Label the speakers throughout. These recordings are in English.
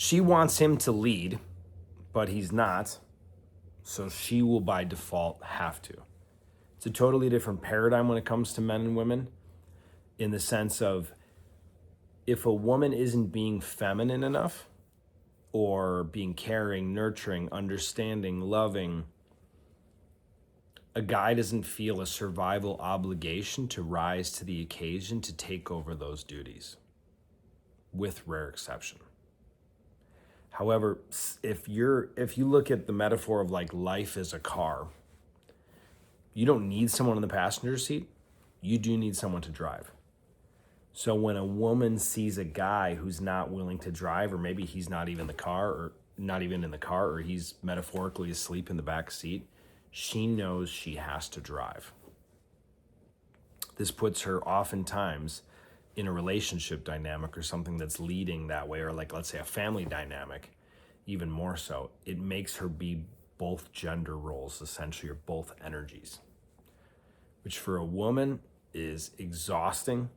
Speaker 1: She wants him to lead, but he's not. So she will by default have to. It's a totally different paradigm when it comes to men and women, in the sense of if a woman isn't being feminine enough or being caring, nurturing, understanding, loving, a guy doesn't feel a survival obligation to rise to the occasion to take over those duties, with rare exception. However, if you look at the metaphor of like life as a car, you don't need someone in the passenger seat. You do need someone to drive. So when a woman sees a guy who's not willing to drive, or maybe he's not even in the car, or he's metaphorically asleep in the back seat, she knows she has to drive. This puts her oftentimes in a relationship dynamic or something that's leading that way, or like, let's say, a family dynamic, even more so. It makes her be both gender roles, essentially, or both energies, which for a woman is exhausting,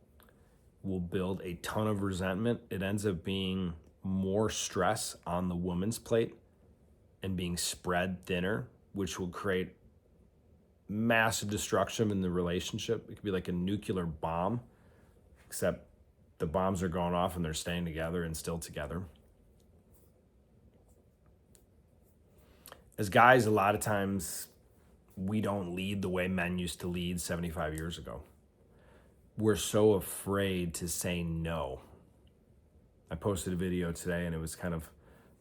Speaker 1: will build a ton of resentment. It ends up being more stress on the woman's plate and being spread thinner, which will create massive destruction in the relationship. It could be like a nuclear bomb, except the bombs are going off and they're staying together and still together. As guys, a lot of times we don't lead the way men used to lead 75 years ago. We're so afraid to say no. I posted a video today and it was kind of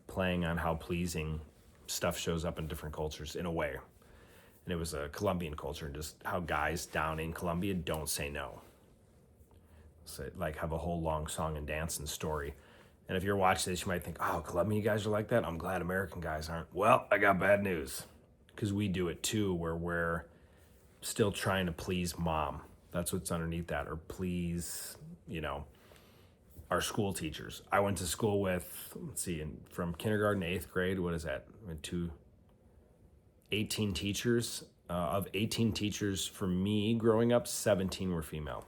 Speaker 1: playing on how pleasing stuff shows up in different cultures in a way. And it was a Colombian culture, and just how guys down in Colombia don't say no. So like have a whole long song and dance and story. And if you're watching this, you might think, oh, Colombian guys are like that? I'm glad American guys aren't. Well, I got bad news, because we do it too, where we're still trying to please mom. That's what's underneath that, or please, our school teachers. I went to school with, from kindergarten to 8th grade, what is that? 18 teachers. Of 18 teachers for me growing up, 17 were female.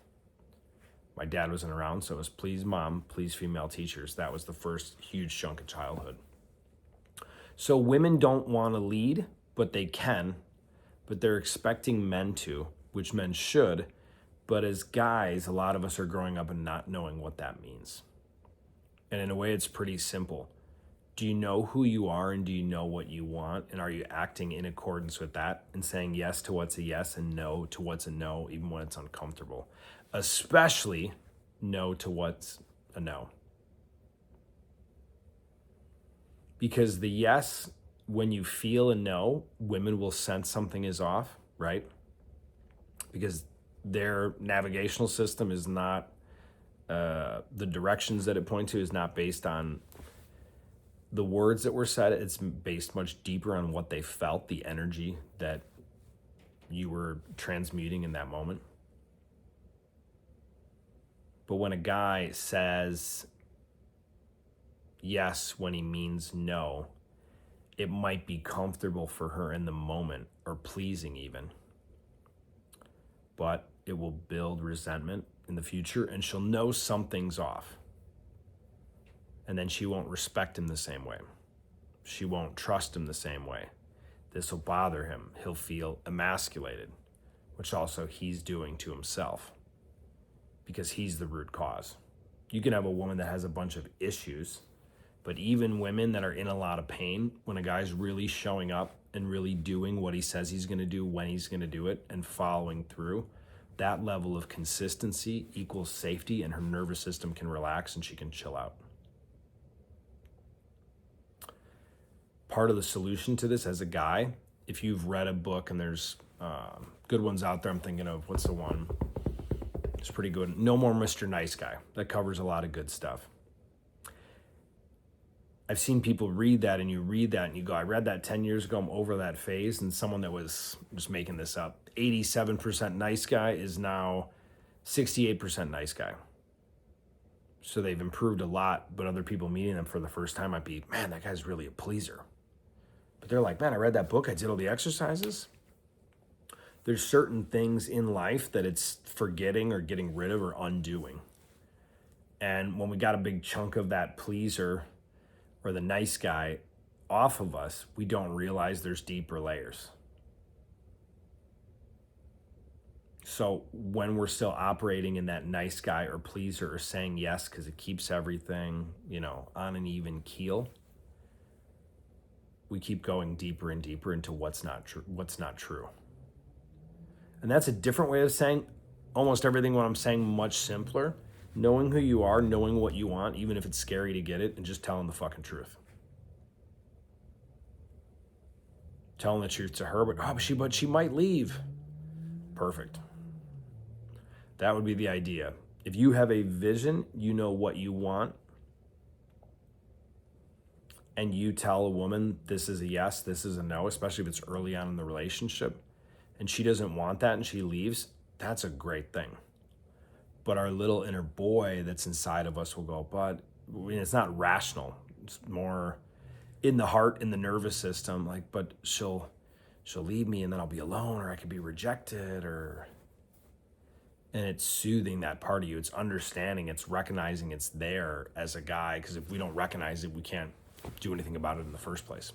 Speaker 1: My dad wasn't around, so it was please mom, please female teachers. That was the first huge chunk of childhood. So women don't want to lead, but they can, but they're expecting men to, which men should. But as guys, a lot of us are growing up and not knowing what that means. And in a way, it's pretty simple. Do you know who you are, and do you know what you want? And are you acting in accordance with that and saying yes to what's a yes and no to what's a no, even when it's uncomfortable? Especially no to what's a no. Because the yes, when you feel a no, women will sense something is off, right? Because their navigational system is not, the directions that it points to is not based on the words that were said. It's based much deeper on what they felt, the energy that you were transmuting in that moment. But when a guy says yes when he means no, it might be comfortable for her in the moment, or pleasing even. But it will build resentment in the future, and she'll know something's off. And then she won't respect him the same way. She won't trust him the same way. This will bother him. He'll feel emasculated, which also he's doing to himself, because he's the root cause. You can have a woman that has a bunch of issues, but even women that are in a lot of pain, when a guy's really showing up and really doing what he says he's going to do when he's going to do it and following through, that level of consistency equals safety, and her nervous system can relax and she can chill out. Part of the solution to this as a guy, if you've read a book, and there's good ones out there, I'm thinking of, what's the one? It's pretty good. No More Mr. Nice Guy. That covers a lot of good stuff. I've seen people read that, and you read that and you go, I read that 10 years ago, I'm over that phase. And someone that was, just making this up, 87% nice guy is now 68% nice guy. So they've improved a lot, but other people meeting them for the first time might be, man, that guy's really a pleaser. But they're like, man, I read that book, I did all the exercises. There's certain things in life that it's forgetting or getting rid of or undoing. And when we got a big chunk of that pleaser or the nice guy off of us, we don't realize there's deeper layers. So when we're still operating in that nice guy or pleaser or saying yes because it keeps everything, on an even keel, we keep going deeper and deeper into what's not true. And that's a different way of saying almost everything what I'm saying, much simpler. Knowing who you are, knowing what you want, even if it's scary to get it, and just telling the fucking truth. Telling the truth to her, but she might leave. Perfect. That would be the idea. If you have a vision, you know what you want, and you tell a woman this is a yes, this is a no, especially if it's early on in the relationship, and she doesn't want that and she leaves, that's a great thing. But our little inner boy that's inside of us will go, but it's not rational. It's more in the heart, in the nervous system, like, but she'll leave me and then I'll be alone, or I could be rejected, and it's soothing that part of you. It's understanding, it's recognizing it's there as a guy, because if we don't recognize it, we can't do anything about it in the first place.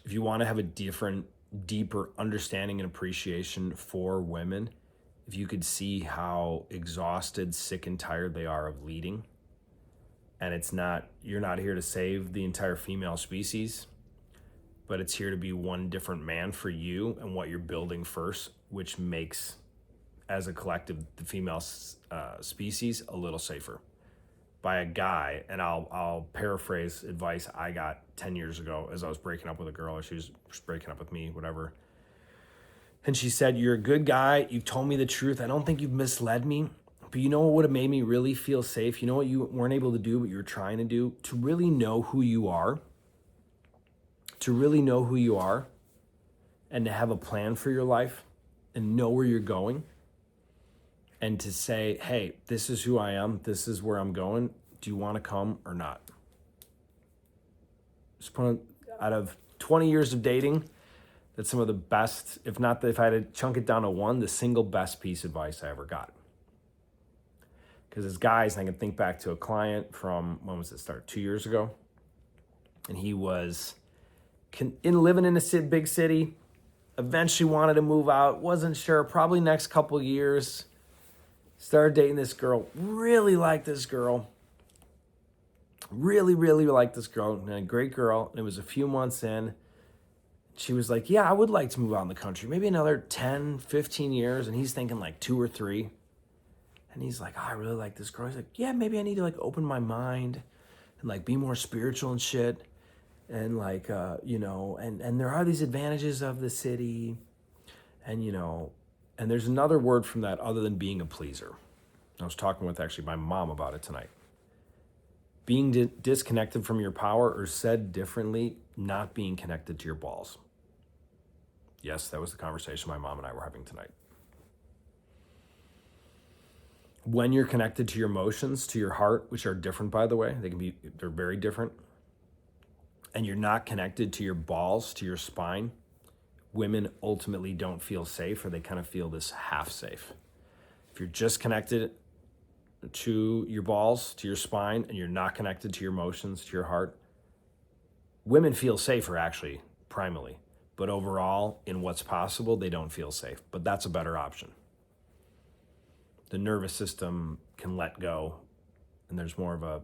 Speaker 1: If you want to have a deeper understanding and appreciation for women, if you could see how exhausted, sick, and tired they are of leading, and you're not here to save the entire female species, but it's here to be one different man for you and what you're building first, which makes, as a collective, the female species a little safer. By a guy, and I'll paraphrase advice I got 10 years ago as I was breaking up with a girl, or she was breaking up with me, whatever. And she said, "You're a good guy. You've told me the truth. I don't think you've misled me. But you know what would have made me really feel safe? You know what you weren't able to do, but you were trying to do? To really know who you are. To really know who you are, and to have a plan for your life and know where you're going. And to say, hey, this is who I am. This is where I'm going. Do you want to come or not?" Out of 20 years of dating, that's some of the best, if I had to chunk it down to one, the single best piece of advice I ever got. Because as guys, I can think back to a client from, when was it start? 2 years ago. And he was living in a big city, eventually wanted to move out, wasn't sure, probably next couple years. Started dating this girl, really liked this girl. Really, really liked this girl, and a great girl. And it was a few months in. She was like, yeah, I would like to move out in the country, maybe another 10, 15 years. And he's thinking like 2 or 3. And he's like, oh, I really like this girl. He's like, yeah, maybe I need to like open my mind and like be more spiritual and shit. And like, and there are these advantages of the city. And, and there's another word from that other than being a pleaser. I was talking with actually my mom about it tonight. Being disconnected from your power, or said differently, not being connected to your balls. Yes, that was the conversation my mom and I were having tonight. When you're connected to your emotions, to your heart, which are different, by the way, they're very different, and you're not connected to your balls, to your spine, women ultimately don't feel safe, or they kind of feel this half safe. If you're just connected to your balls, to your spine, and you're not connected to your emotions, to your heart, women feel safer actually, primarily. But overall, in what's possible, they don't feel safe. But that's a better option. The nervous system can let go, and there's more of a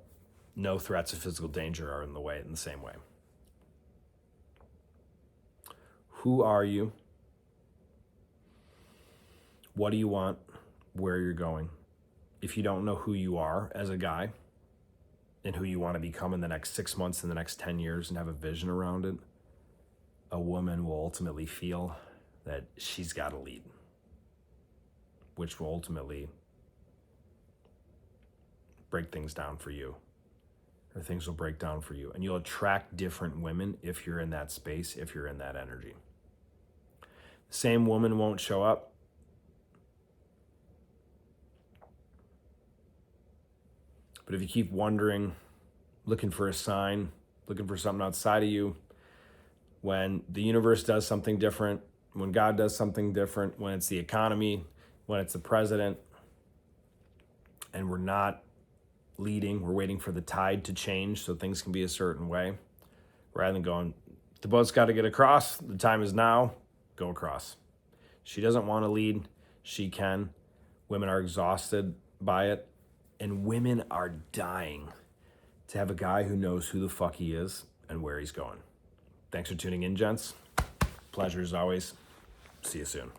Speaker 1: no threats of physical danger are in the same way. Who are you? What do you want? Where you're going? If you don't know who you are as a guy and who you want to become in the next 6 months, in the next 10 years, and have a vision around it, a woman will ultimately feel that she's got to lead, which will ultimately break things down for you, or things will break down for you. And you'll attract different women if you're in that space, if you're in that energy. The same woman won't show up. But if you keep wondering, looking for a sign, looking for something outside of you, when the universe does something different, when God does something different, when it's the economy, when it's the president, and we're not leading, we're waiting for the tide to change so things can be a certain way, rather than going, the boat's got to get across, the time is now, go across. She doesn't want to lead, she can. Women are exhausted by it, and women are dying to have a guy who knows who the fuck he is and where he's going. Thanks for tuning in, gents. Pleasure as always. See you soon.